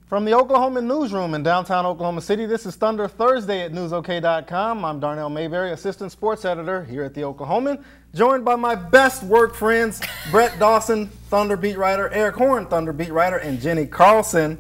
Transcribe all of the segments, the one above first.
From the Oklahoman newsroom in downtown Oklahoma City, this is Thunder Thursday at newsok.com. I'm Darnell Mayberry, assistant sports editor here at the Oklahoman, joined by my best work friends, Brett Dawson, Thunder beat writer, Eric Horn, Thunder beat writer, and Jenny Carlson.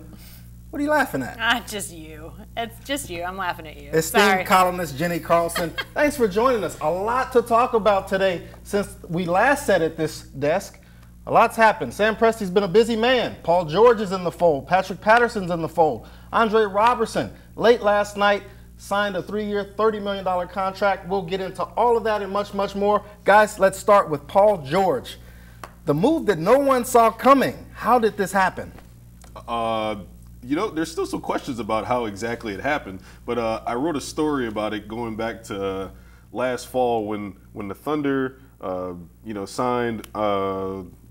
What are you laughing at? Just you. It's just you. I'm laughing at you. Esteemed columnist Jenny Carlson, thanks for joining us. A lot to talk about today since we last sat at this desk. A lot's happened. Sam Presti's been a busy man. Paul George is in the fold. Patrick Patterson's in the fold. Andre Robertson, late last night, signed a 3-year, $30 million contract. We'll get into all of that and much, much more. Guys, let's start with Paul George. The move that no one saw coming. How did this happen? There's still some questions about how exactly it happened, but I wrote a story about it going back to last fall when the Thunder, signed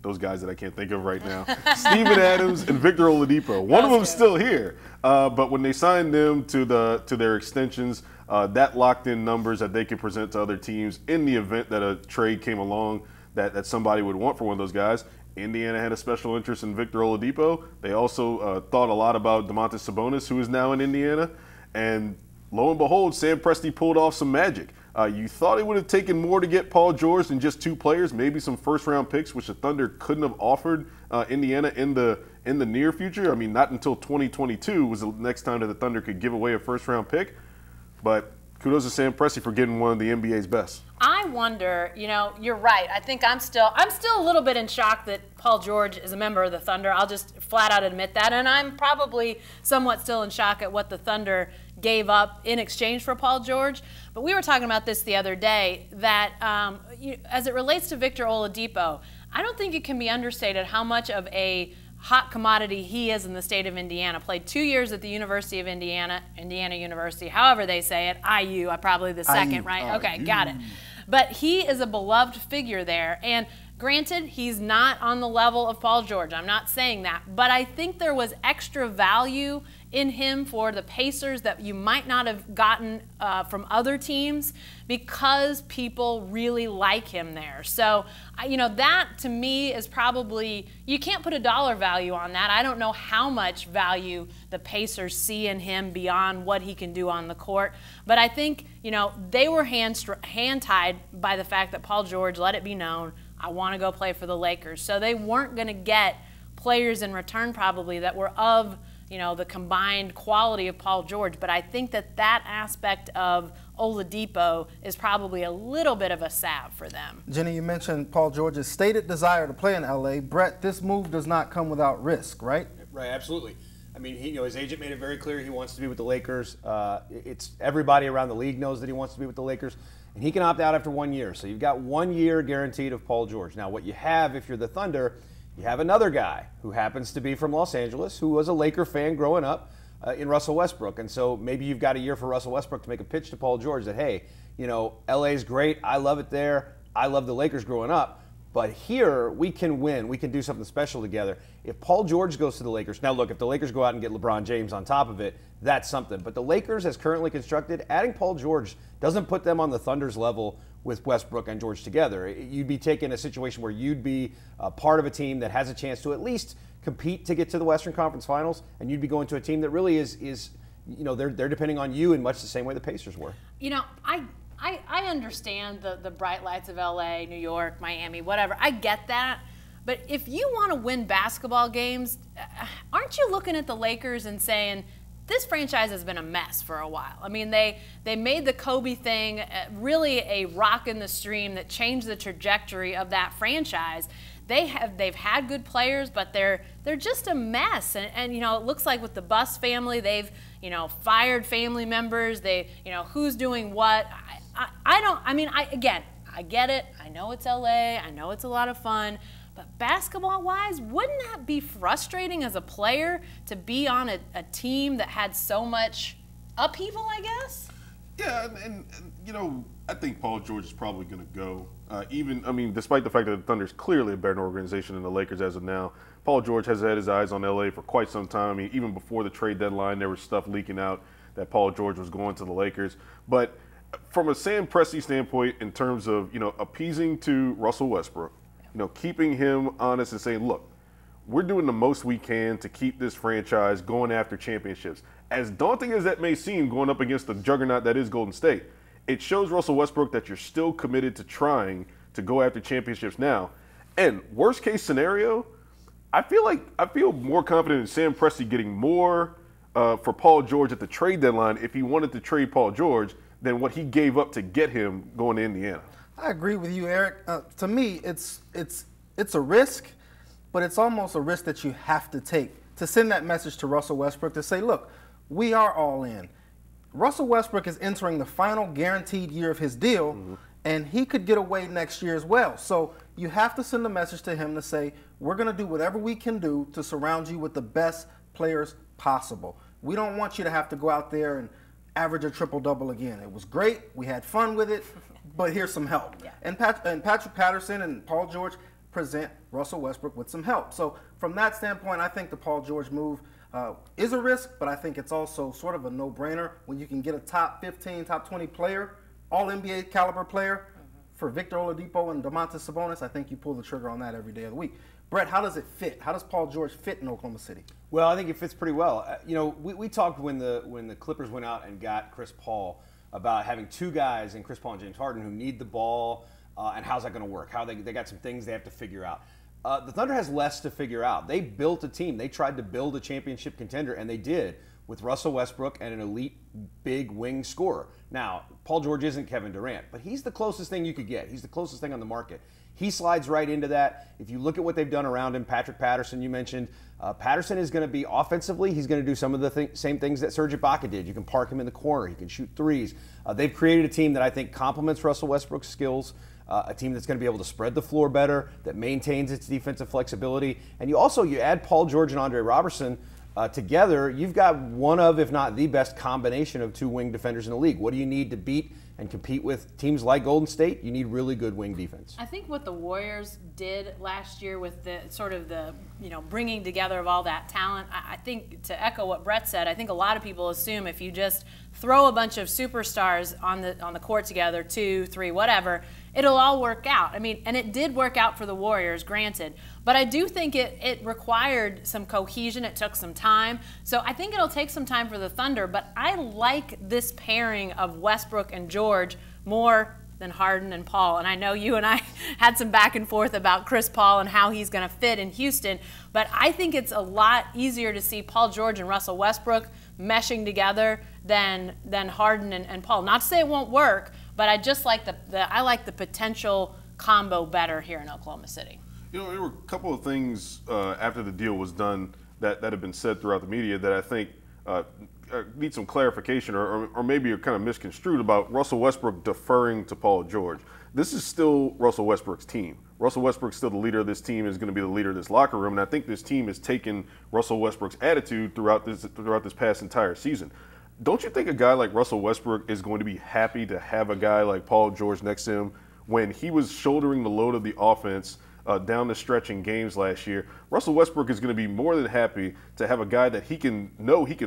those guys that I can't think of right now, Steven Adams and Victor Oladipo. One of them's still here, but when they signed them to their extensions, that locked in numbers that they could present to other teams in the event that a trade came along that somebody would want for one of those guys. Indiana had a special interest in Victor Oladipo. They also thought a lot about Domantas Sabonis, who is now in Indiana. And lo and behold, Sam Presti pulled off some magic. You thought it would have taken more to get Paul George than just 2 players, maybe some first-round picks, which the Thunder couldn't have offered Indiana in the near future. I mean, not until 2022 was the next time that the Thunder could give away a first-round pick. But kudos to Sam Presti for getting one of the NBA's best. I wonder, you're right. I think I'm still a little bit in shock that Paul George is a member of the Thunder. I'll just flat out admit that. And I'm probably somewhat still in shock at what the Thunder gave up in exchange for Paul George. But we were talking about this the other day, that as it relates to Victor Oladipo, I don't think it can be understated how much of a hot commodity he is in the state of Indiana. Played 2 years at the University of Indiana University, however they say it, IU, probably the second, right? Okay, got it. But he is a beloved figure there. And granted, he's not on the level of Paul George. I'm not saying that. But I think there was extra value in him for the Pacers that you might not have gotten from other teams because people really like him there. So, that to me is probably, you can't put a dollar value on that. I don't know how much value the Pacers see in him beyond what he can do on the court. But I think, they were hand-tied by the fact that Paul George let it be known, I want to go play for the Lakers. So they weren't going to get players in return probably that were of the combined quality of Paul George. But I think that aspect of Oladipo is probably a little bit of a salve for them. Jenny, you mentioned Paul George's stated desire to play in L.A. Brett, this move does not come without risk, right? Right, absolutely. I mean, his agent made it very clear he wants to be with the Lakers. It's everybody around the league knows that he wants to be with the Lakers. And he can opt out after 1 year. So you've got 1 year guaranteed of Paul George. Now, what you have if you're the Thunder, you have another guy who happens to be from Los Angeles, who was a Laker fan growing up in Russell Westbrook. And so maybe you've got a year for Russell Westbrook to make a pitch to Paul George that, hey, LA's great. I love it there. I love the Lakers growing up. But here, we can win. We can do something special together. If Paul George goes to the Lakers, now look, if the Lakers go out and get LeBron James on top of it, that's something. But the Lakers, as currently constructed, adding Paul George doesn't put them on the Thunder's level with Westbrook and George together. You'd be taking a situation where you'd be a part of a team that has a chance to at least compete to get to the Western Conference Finals, and you'd be going to a team that really is they're depending on you in much the same way the Pacers were. I understand the bright lights of LA, New York, Miami, whatever. I get that. But if you want to win basketball games, aren't you looking at the Lakers and saying, this franchise has been a mess for a while? I mean, they made the Kobe thing really a rock in the stream that changed the trajectory of that franchise. They've had good players, but they're just a mess. And it looks like with the Buss family, they've fired family members. Who's doing what? I get it. I know it's LA. I know it's a lot of fun. But basketball-wise, wouldn't that be frustrating as a player to be on a team that had so much upheaval, I guess? Yeah, and I think Paul George is probably going to go. Despite the fact that the Thunder is clearly a better organization than the Lakers as of now, Paul George has had his eyes on LA for quite some time. I mean, even before the trade deadline, there was stuff leaking out that Paul George was going to the Lakers. But from a Sam Presti standpoint, in terms of appeasing to Russell Westbrook, keeping him honest and saying, look, we're doing the most we can to keep this franchise going after championships. As daunting as that may seem, going up against the juggernaut that is Golden State, it shows Russell Westbrook that you're still committed to trying to go after championships now. And worst case scenario, I feel more confident in Sam Presti getting more for Paul George at the trade deadline if he wanted to trade Paul George than what he gave up to get him going to Indiana. I agree with you, Eric. To me, it's a risk, but it's almost a risk that you have to take to send that message to Russell Westbrook to say, look, we are all in. Russell Westbrook is entering the final guaranteed year of his deal, and he could get away next year as well. So you have to send a message to him to say, we're going to do whatever we can do to surround you with the best players possible. We don't want you to have to go out there and average a triple-double again. It was great. We had fun with it, but here's some help. Yeah. And Patrick Patterson and Paul George present Russell Westbrook with some help. So from that standpoint, I think the Paul George move is a risk, but I think it's also sort of a no-brainer when you can get a top 15, top 20 player, all NBA caliber player for Victor Oladipo and Domantas Sabonis. I think you pull the trigger on that every day of the week. Brett, how does it fit? How does Paul George fit in Oklahoma City? Well, I think it fits pretty well. We talked when the Clippers went out and got Chris Paul about having two guys in Chris Paul and James Harden who need the ball, and how's that going to work? How they got some things they have to figure out. The Thunder has less to figure out. They built a team. They tried to build a championship contender, and they did with Russell Westbrook and an elite big wing scorer. Now, Paul George isn't Kevin Durant, but he's the closest thing you could get. He's the closest thing on the market. He slides right into that. If you look at what they've done around him, Patrick Patterson, you mentioned, Patterson is going to be offensively, he's going to do some of the same things that Serge Ibaka did. You can park him in the corner. He can shoot threes. They've created a team that I think complements Russell Westbrook's skills, a team that's going to be able to spread the floor better, that maintains its defensive flexibility. And you add Paul George and Andre Robertson together, you've got one of, if not the best combination of two wing defenders in the league. What do you need to beat and compete with teams like Golden State? You need really good wing defense. I think what the Warriors did last year with the sort of the bringing together of all that talent, I think, to echo what Brett said, I think a lot of people assume if you just throw a bunch of superstars on the court together, 2, 3, whatever, it'll all work out. I mean, and it did work out for the Warriors, granted. But I do think it required some cohesion. It took some time. So I think it'll take some time for the Thunder. But I like this pairing of Westbrook and George more than Harden and Paul. And I know you and I had some back and forth about Chris Paul and how he's going to fit in Houston. But I think it's a lot easier to see Paul George and Russell Westbrook meshing together than Harden and Paul. Not to say it won't work, but I just like I like the potential combo better here in Oklahoma City. There were a couple of things after the deal was done that have been said throughout the media that I think need some clarification or maybe are kind of misconstrued about Russell Westbrook deferring to Paul George. This is still Russell Westbrook's team. Russell Westbrook's still the leader of this team, is going to be the leader of this locker room, and I think this team has taken Russell Westbrook's attitude throughout this past entire season. Don't you think a guy like Russell Westbrook is going to be happy to have a guy like Paul George next to him when he was shouldering the load of the offense down the stretch in games last year? Russell Westbrook is going to be more than happy to have a guy that he can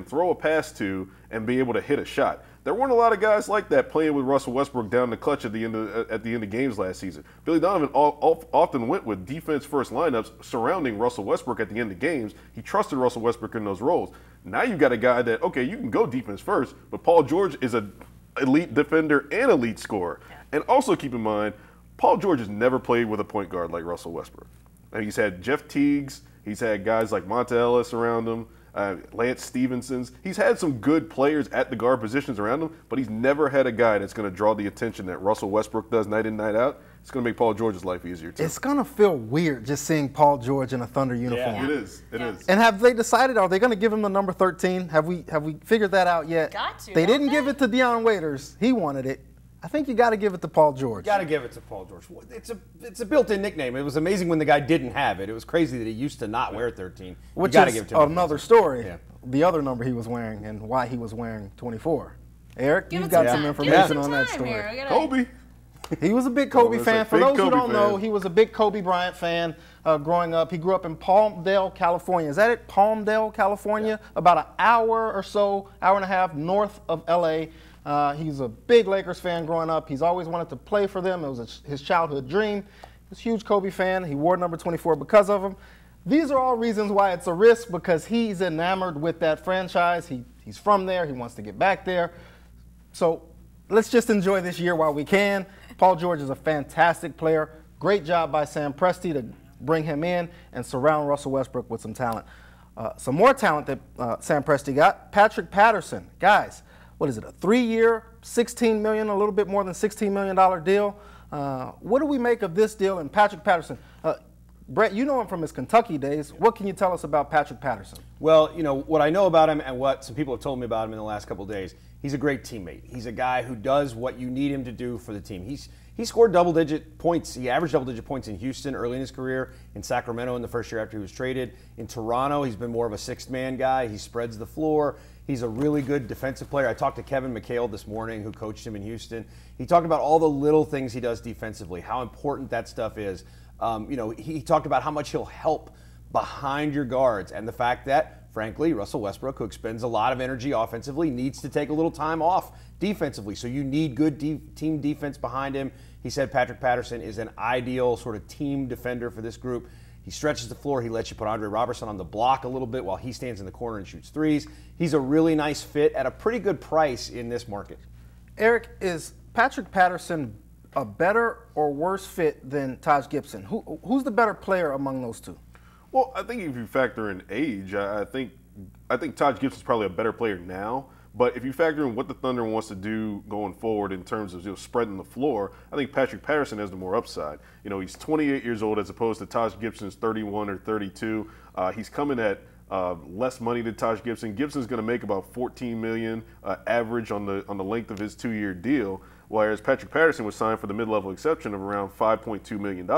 throw a pass to and be able to hit a shot. There weren't a lot of guys like that playing with Russell Westbrook down the clutch at the end of games last season. Billy Donovan often went with defense-first lineups surrounding Russell Westbrook at the end of games. He trusted Russell Westbrook in those roles. Now you've got a guy that, okay, you can go defense first, but Paul George is an elite defender and elite scorer. And also keep in mind, Paul George has never played with a point guard like Russell Westbrook. And he's had Jeff Teagues. He's had guys like Monta Ellis around him, Lance Stevenson's. He's had some good players at the guard positions around him, but he's never had a guy that's going to draw the attention that Russell Westbrook does night in, night out. It's going to make Paul George's life easier, too. It's going to feel weird just seeing Paul George in a Thunder uniform. Yeah. It is. It is. And have they decided, are they going to give him the number 13? Have we figured that out yet? Got to. They didn't give it to Deion Waiters. He wanted it. I think you got to give it to Paul George. Got to give it to Paul George. It's a built-in nickname. It was amazing when the guy didn't have it. It was crazy that he used to not wear 13. Which you got to is give it to him. Another story. Yeah. The other number he was wearing and why he was wearing 24. Eric, Give you've it got some some time. information Give it on some that time story. here. Kobe. He was a big Kobe fan. Like For those who Kobe don't know, fan. he was a big Kobe Bryant fan growing up. He grew up in Palmdale, California. Is that it? Palmdale, California? Yeah. About an hour or so, hour and a half north of L.A. He's a big Lakers fan growing up. He's always wanted to play for them. It was his childhood dream. He was a huge Kobe fan. He wore number 24 because of him. These are all reasons why it's a risk, because he's enamored with that franchise. He's from there. He wants to get back there. So let's just enjoy this year while we can. Paul George is a fantastic player. Great job by Sam Presti to bring him in and surround Russell Westbrook with some talent. Some more talent that Sam Presti got, Patrick Patterson. Guys, what is it, a 3-year, $16 million, a little bit more than $16 million deal? What do we make of this deal and Patrick Patterson? Brett, you know him from his Kentucky days. What can you tell us about Patrick Patterson? Well, you know, what I know about him and what some people have told me about him in the last couple of days, he's a great teammate. He's a guy who does what you need him to do for the team. He scored double-digit points. He averaged double-digit points in Houston early in his career, in Sacramento in the first year after he was traded. In Toronto, he's been more of a sixth-man guy. He spreads the floor. He's a really good defensive player. I talked to Kevin McHale this morning, who coached him in Houston. He talked about all the little things he does defensively, how important that stuff is. You know, he talked about how much he'll help behind your guards, and the fact that, frankly, Russell Westbrook, who expends a lot of energy offensively, needs to take a little time off defensively. So you need good team defense behind him. He said Patrick Patterson is an ideal sort of team defender for this group. He stretches the floor. He lets you put Robertson on the block a little bit while he stands in the corner and shoots threes. He's a really nice fit at a pretty good price in this market. Eric, is Patrick Patterson a better or worse fit than Taj Gibson? Who's the better player among those two? Well, I think if you factor in age, I think Taj Gibson's probably a better player now. But if you factor in what the Thunder wants to do going forward in terms of spreading the floor, I think Patrick Patterson has the more upside. You know, he's 28 years old as opposed to Taj Gibson's 31 or 32. He's coming at less money than Taj Gibson. Gibson's going to make about $14 million average on the length of his 2-year deal, whereas Patrick Patterson was signed for the mid-level exception of around $5.2 million.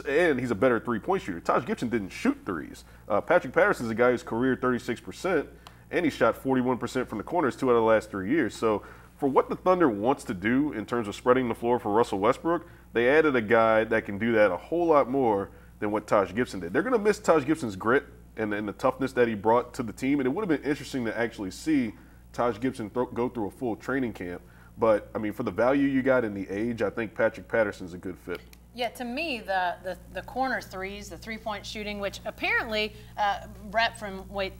And he's a better three-point shooter. Taj Gibson didn't shoot threes. Patrick Patterson's a guy who's career 36%, and he shot 41% from the corners 2 out of the last 3 years. So for what the Thunder wants to do in terms of spreading the floor for Russell Westbrook, they added a guy that can do that a whole lot more than what Taj Gibson did. They're going to miss Taj Gibson's grit and the toughness that he brought to the team, and it would have been interesting to actually see Taj Gibson go through a full training camp. But, I mean, for the value you got in the age, I think Patrick Patterson's a good fit. Yeah, to me, the corner threes, the three-point shooting, which apparently, Brett, from what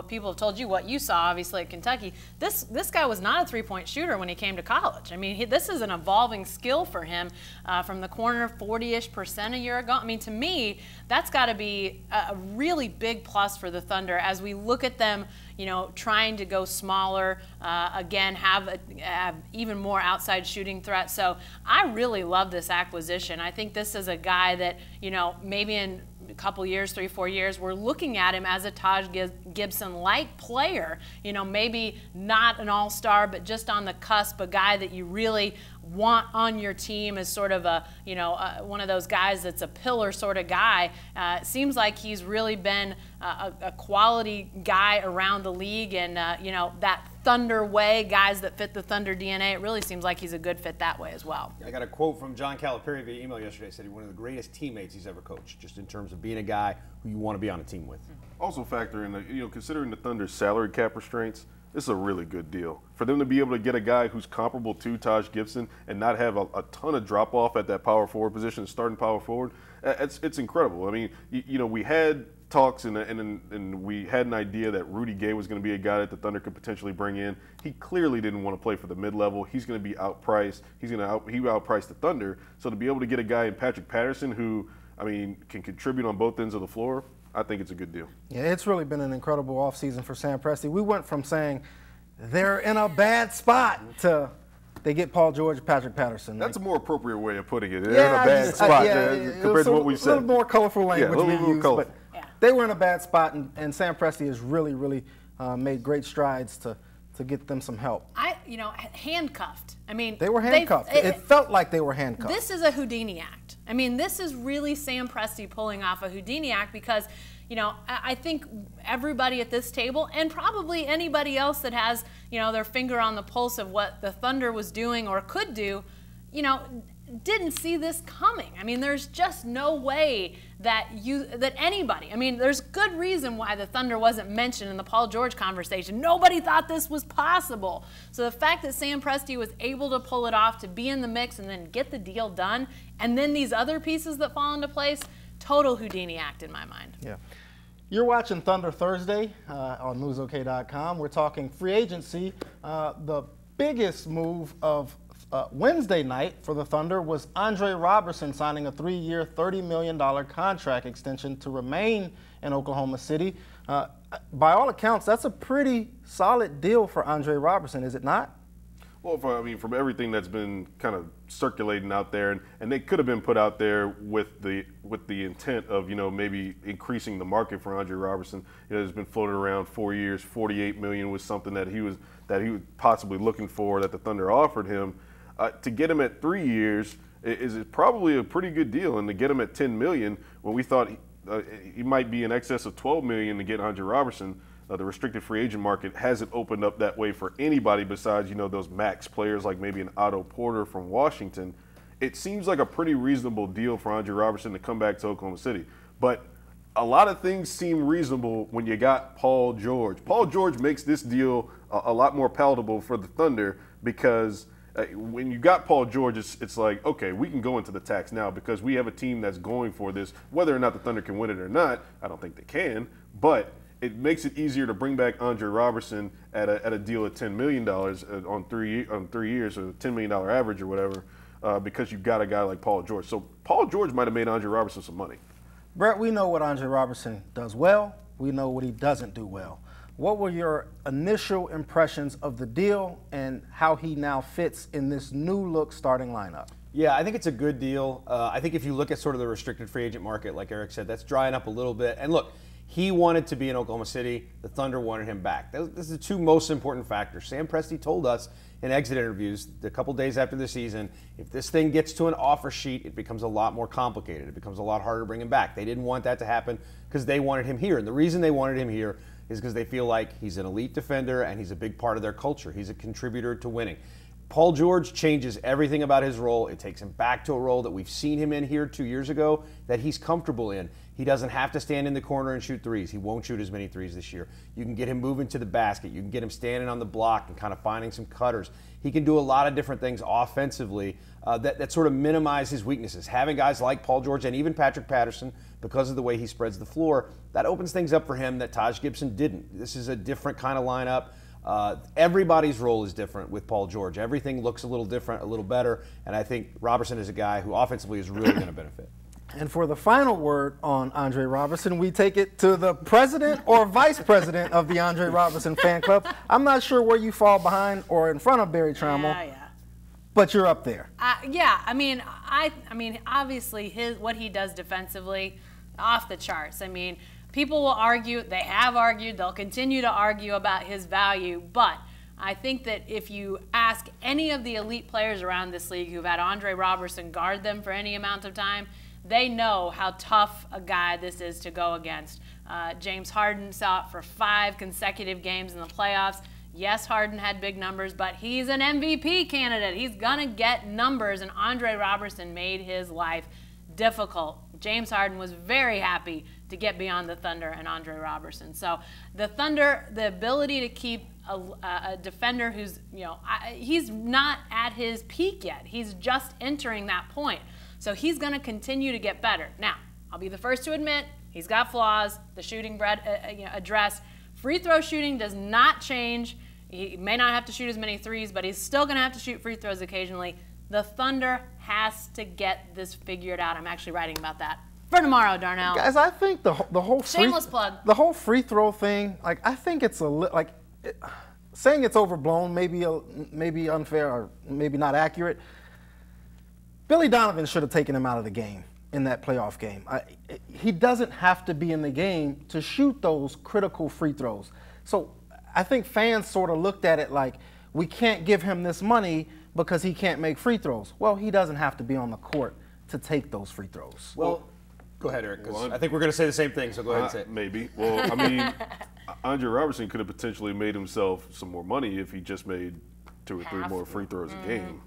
people have told you, what you saw obviously at Kentucky, this guy was not a three-point shooter when he came to college. I mean, this is an evolving skill for him from the corner, 40-ish% a year ago. I mean, to me, that's got to be a really big plus for the Thunder as we look at them, trying to go smaller, again, have even more outside shooting threat. So I really love this acquisition. I think this is a guy that, maybe in a couple years, 3-4 years, we're looking at him as a Taj Gibson-like player. Maybe not an all-star, but just on the cusp, a guy that you really want on your team as sort of one of those guys that's a pillar sort of guy. It seems like he's really been a quality guy around the league, and that Thunder way, guys that fit the Thunder DNA, it really seems like he's a good fit that way as well. I got a quote from John Calipari via email yesterday. Said he's one of the greatest teammates he's ever coached, just in terms of being a guy who you want to be on a team with. Also factor in, considering the Thunder's salary cap restraints, this is a really good deal. For them to be able to get a guy who's comparable to Taj Gibson and not have a ton of drop-off at that power forward position, starting power forward, it's incredible. I mean, we had talks and we had an idea that Rudy Gay was going to be a guy that the Thunder could potentially bring in. He clearly didn't want to play for the mid-level. He's going to be outpriced. He outpriced the Thunder. So to be able to get a guy in Patrick Patterson who, can contribute on both ends of the floor, I think it's a good deal. Yeah, it's really been an incredible offseason for Sam Presti. We went from saying they're in a bad spot to they get Paul George, Patrick Patterson. That's a more appropriate way of putting it. They're in a bad spot compared to what we said. A little more colorful language we used, but they were in a bad spot, and Sam Presti has really, really made great strides to get them some help. Handcuffed. They were handcuffed. It felt like they were handcuffed. This is a Houdini act. This is really Sam Presti pulling off a Houdini act because, I think everybody at this table and probably anybody else that has, their finger on the pulse of what the Thunder was doing or could do, didn't see this coming. There's just no way that anybody, there's good reason why the Thunder wasn't mentioned in the Paul George conversation. Nobody thought this was possible. So the fact that Sam Presti was able to pull it off, to be in the mix and then get the deal done, and then these other pieces that fall into place, total Houdini act in my mind. Yeah. You're watching Thunder Thursday on newsok.com. We're talking free agency. The biggest move of Wednesday night for the Thunder was Andre Robertson signing a 3-year, $30 million contract extension to remain in Oklahoma City. By all accounts, that's a pretty solid deal for Andre Robertson, is it not? Well, from everything that's been kind of circulating out there, and they could have been put out there with the intent of, maybe increasing the market for Andre Robertson. It's been floated around 4 years, $48 million was something that he was possibly looking for, that the Thunder offered him. To get him at 3 years is probably a pretty good deal, and to get him at $10 million when we thought he might be in excess of $12 million to get Andre Robertson. The restricted free agent market hasn't opened up that way for anybody besides, those max players like maybe an Otto Porter from Washington. It seems like a pretty reasonable deal for Andre Robertson to come back to Oklahoma City. But a lot of things seem reasonable when you got Paul George. Paul George makes this deal a lot more palatable for the Thunder because when you got Paul George, it's like, okay, we can go into the tax now because we have a team that's going for this. Whether or not the Thunder can win it or not, I don't think they can, but it makes it easier to bring back Andre Robertson at a deal of $10 million on 3 years, or $10 million average or whatever, because you've got a guy like Paul George. So Paul George might have made Andre Robertson some money. Brett, we know what Andre Robertson does well. We know what he doesn't do well. What were your initial impressions of the deal and how he now fits in this new look starting lineup? Yeah, I think it's a good deal. I think if you look at sort of the restricted free agent market, like Eric said, that's drying up a little bit. And look, he wanted to be in Oklahoma City. The Thunder wanted him back. Those are the two most important factors. Sam Presti told us in exit interviews a couple days after the season, if this thing gets to an offer sheet, it becomes a lot more complicated. It becomes a lot harder to bring him back. They didn't want that to happen because they wanted him here. And the reason they wanted him here is because they feel like he's an elite defender and he's a big part of their culture. He's a contributor to winning. Paul George changes everything about his role. It takes him back to a role that we've seen him in here 2 years ago that he's comfortable in. He doesn't have to stand in the corner and shoot threes. He won't shoot as many threes this year. You can get him moving to the basket. You can get him standing on the block and kind of finding some cutters. He can do a lot of different things offensively that sort of minimize his weaknesses. Having guys like Paul George and even Patrick Patterson, because of the way he spreads the floor, that opens things up for him that Taj Gibson didn't. This is a different kind of lineup. Everybody's role is different with Paul George. Everything looks a little different, a little better, and I think Robertson is a guy who offensively is really going to benefit. And for the final word on Andre Robertson, we take it to the president or vice president of the Andre Robertson fan club. I'm not sure where you fall behind or in front of Barry Trammell, but you're up there. Yeah, I mean, obviously what he does defensively, off the charts. I mean, people will argue, they have argued, they'll continue to argue about his value, but I think that if you ask any of the elite players around this league who've had Andre Robertson guard them for any amount of time, they know how tough a guy this is to go against. James Harden saw it for 5 consecutive games in the playoffs. Yes, Harden had big numbers, but he's an MVP candidate. He's going to get numbers, and Andre Robertson made his life difficult. James Harden was very happy to get beyond the Thunder and Andre Robertson. So the Thunder, the ability to keep a defender who's, he's not at his peak yet. He's just entering that point. So he's going to continue to get better. Now, I'll be the first to admit he's got flaws. The shooting addressed. Free throw shooting does not change. He may not have to shoot as many threes, but he's still going to have to shoot free throws occasionally. The Thunder has to get this figured out. I'm actually writing about that for tomorrow, Darnell. Guys, I think the whole shameless plug. The whole free throw thing, I think it's saying it's overblown, maybe unfair or maybe not accurate. Billy Donovan should have taken him out of the game in that playoff game. He doesn't have to be in the game to shoot those critical free throws. So I think fans sort of looked at it like, we can't give him this money because he can't make free throws. Well, he doesn't have to be on the court to take those free throws. Well, go ahead, Eric, because I think we're going to say the same thing, so go ahead and say it. Maybe. Well, I mean, Andre Robertson could have potentially made himself some more money if he just made 2 or 3 more free throws a game.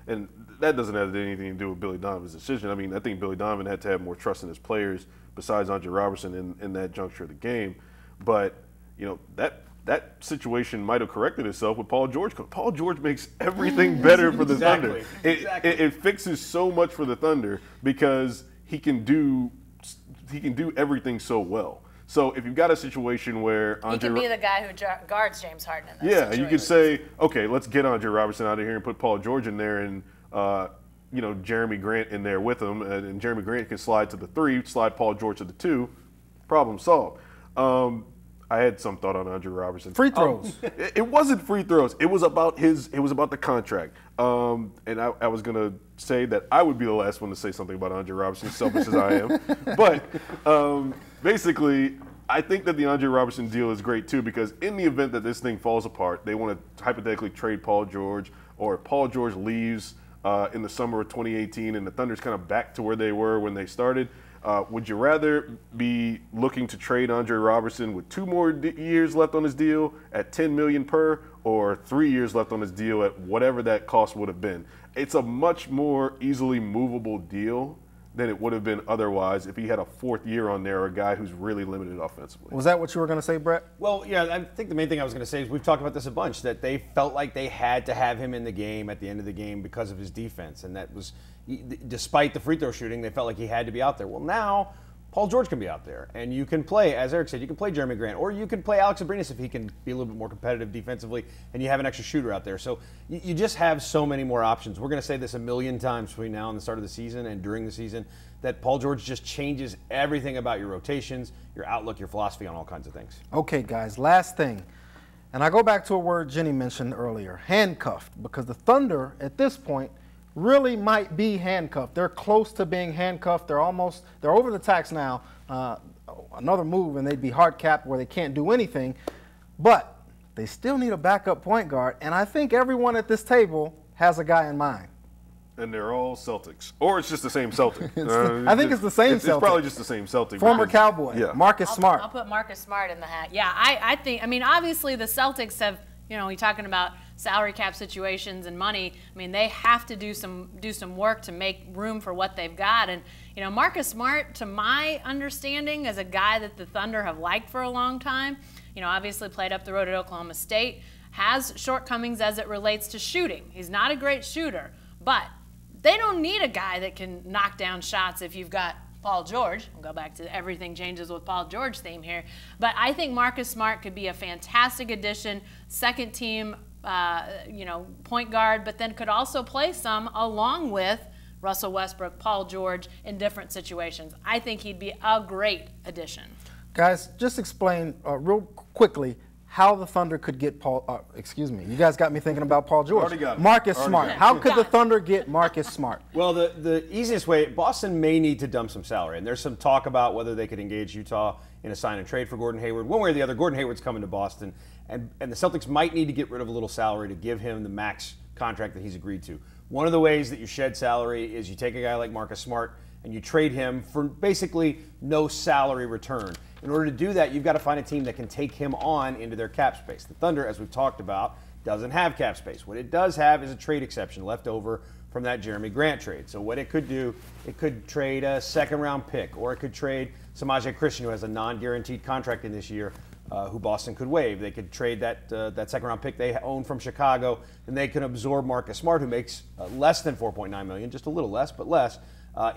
And that doesn't have anything to do with Billy Donovan's decision. I mean, I think Billy Donovan had to have more trust in his players besides Andre Robertson in that juncture of the game. But, that situation might have corrected itself with Paul George. Paul George makes everything better for the Thunder. It fixes so much for the Thunder because he can do he can do everything so well. So if you've got a situation where he can be the guy who guards James Harden in that situation. You could say, okay, let's get Andre Robertson out of here and put Paul George in there and Jeremy Grant in there with him, and Jeremy Grant can slide to the 3, slide Paul George to the 2. Problem solved. I had some thought on Andre Robertson. Free throws. It wasn't free throws. It was about the contract. And I was gonna say that I would be the last one to say something about Andre Robertson, selfish as I am. But basically, I think that the Andre Robertson deal is great too, because in the event that this thing falls apart, they want to hypothetically trade Paul George, or if Paul George leaves in the summer of 2018 and the Thunder's kind of back to where they were when they started. Would you rather be looking to trade Andre Robertson with 2 more years left on his deal at $10 million per, or 3 years left on his deal at whatever that cost would have been? It's a much more easily movable deal than it would have been otherwise if he had a 4th year on there, or a guy who's really limited offensively. Was that what you were going to say, Brett? Well, yeah, I think the main thing I was going to say is we've talked about this a bunch, that they felt like they had to have him in the game at the end of the game because of his defense, and that was, despite the free throw shooting, they felt like he had to be out there. Well, now Paul George can be out there, and you can play, as Eric said, you can play Jeremy Grant, or you can play Alex Abrinas if he can be a little bit more competitive defensively, and you have an extra shooter out there. So you just have so many more options. We're going to say this a million times between now and the start of the season and during the season, that Paul George just changes everything about your rotations, your outlook, your philosophy on all kinds of things. Okay, guys, last thing. And I go back to a word Jenny mentioned earlier, handcuffed, because the Thunder at this point really might be handcuffed. They're close to being handcuffed. They're over the tax now. Another move and they'd be hard capped where they can't do anything. But they still need a backup point guard, and I think everyone at this table has a guy in mind. And they're all Celtics. Or it's just the same Celtic. I think it's the same Celtic. It's probably just the same Celtic. Former Cowboy, yeah. Marcus Smart. I'll put Marcus Smart in the hat. Yeah, I think, obviously the Celtics have, you're talking about salary cap situations and money. They have to do some work to make room for what they've got. And, Marcus Smart, to my understanding, is a guy that the Thunder have liked for a long time. Obviously played up the road at Oklahoma State, has shortcomings as it relates to shooting. He's not a great shooter, but they don't need a guy that can knock down shots if you've got Paul George. We'll go back to everything changes with Paul George theme here. But I think Marcus Smart could be a fantastic addition, second team, point guard, but then could also play some along with Russell Westbrook, Paul George in different situations. I think he'd be a great addition. Guys, just explain real quickly how the Thunder could get you guys got me thinking about Paul George. Already got it. Marcus Smart. How could the Thunder get Marcus Smart? Well, the easiest way, Boston may need to dump some salary, and there's some talk about whether they could engage Utah in a sign and trade for Gordon Hayward. One way or the other, Gordon Hayward's coming to Boston, and the Celtics might need to get rid of a little salary to give him the max contract that he's agreed to. One of the ways that you shed salary is you take a guy like Marcus Smart and you trade him for basically no salary return. In order to do that, you've got to find a team that can take him on into their cap space. The Thunder, as we've talked about, doesn't have cap space. What it does have is a trade exception left over from that Jeremy Grant trade. So what it could do, it could trade a second-round pick, or it could trade Samaje Christian, who has a non-guaranteed contract in this year, who Boston could waive. They could trade that second-round pick they own from Chicago, and they can absorb Marcus Smart, who makes less than $4.9 million, just a little less, but less,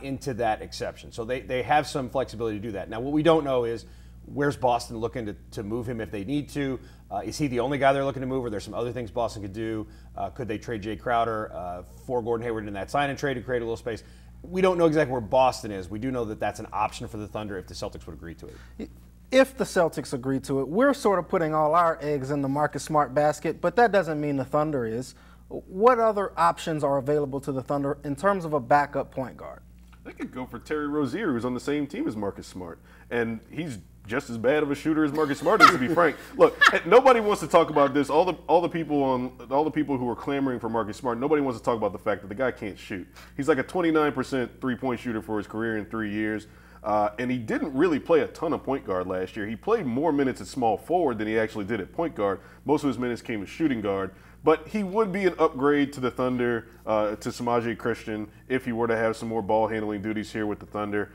into that exception. So they have some flexibility to do that. Now, what we don't know is where's Boston looking to move him if they need to? Is he the only guy they're looking to move, or there's some other things Boston could do? Could they trade Jay Crowder for Gordon Hayward in that sign and trade to create a little space? We don't know exactly where Boston is. We do know that that's an option for the Thunder if the Celtics would agree to it. If the Celtics agree to it, we're sort of putting all our eggs in the Marcus Smart basket, but that doesn't mean the Thunder is. What other options are available to the Thunder in terms of a backup point guard? They could go for Terry Rozier, who's on the same team as Marcus Smart, and he's just as bad of a shooter as Marcus Smart is, to be frank. Look, nobody wants to talk about this. All the people who are clamoring for Marcus Smart, nobody wants to talk about the fact that the guy can't shoot. He's like a 29% three-point shooter for his career in 3 years. And he didn't really play a ton of point guard last year. He played more minutes at small forward than he actually did at point guard. Most of his minutes came as shooting guard. But he would be an upgrade to the Thunder, to Samaje Christian, if he were to have some more ball handling duties here with the Thunder.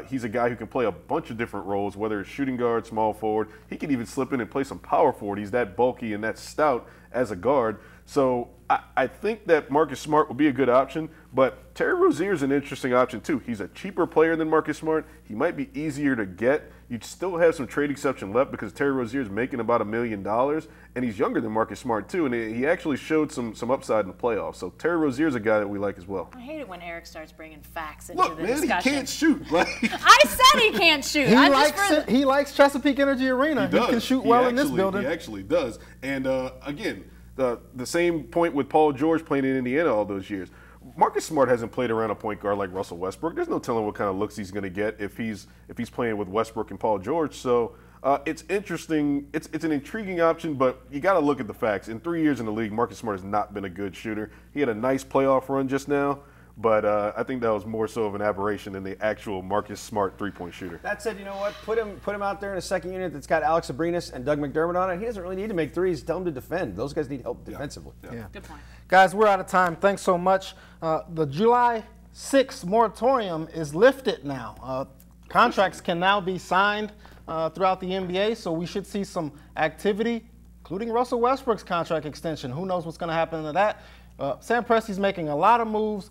He's a guy who can play a bunch of different roles, whether it's shooting guard, small forward. He can even slip in and play some power forward. He's that bulky and that stout as a guard. So I think that Marcus Smart would be a good option, but Terry Rozier is an interesting option too. He's a cheaper player than Marcus Smart. He might be easier to get. You'd still have some trade exception left because Terry Rozier is making about $1 million, and he's younger than Marcus Smart too, and he actually showed some upside in the playoffs. So Terry Rozier is a guy that we like as well. I hate it when Eric starts bringing facts into Look, the man, discussion. he can't shoot. Like, I said he can't shoot. He likes Chesapeake Energy Arena. He can shoot well in this building. He actually does. And again, the same point with Paul George playing in Indiana all those years. Marcus Smart hasn't played around a point guard like Russell Westbrook. There's no telling what kind of looks he's going to get if he's playing with Westbrook and Paul George. So it's interesting. It's an intriguing option, but you got to look at the facts. In 3 years in the league, Marcus Smart has not been a good shooter. He had a nice playoff run just now, but I think that was more so of an aberration than the actual Marcus Smart three-point shooter. That said, you know what? Put him out there in a second unit that's got Alex Abrinas and Doug McDermott on it. He doesn't really need to make threes. Tell him to defend. Those guys need help defensively. Yeah. Good point. Guys, we're out of time. Thanks so much. The July 6th moratorium is lifted now. Contracts can now be signed throughout the NBA, so we should see some activity, including Russell Westbrook's contract extension. Who knows what's going to happen to that? Sam Presti's making a lot of moves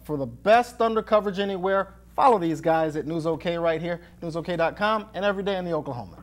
for the best Thunder coverage anywhere. Follow these guys at NewsOK right here, newsok.com, and every day in the Oklahoman.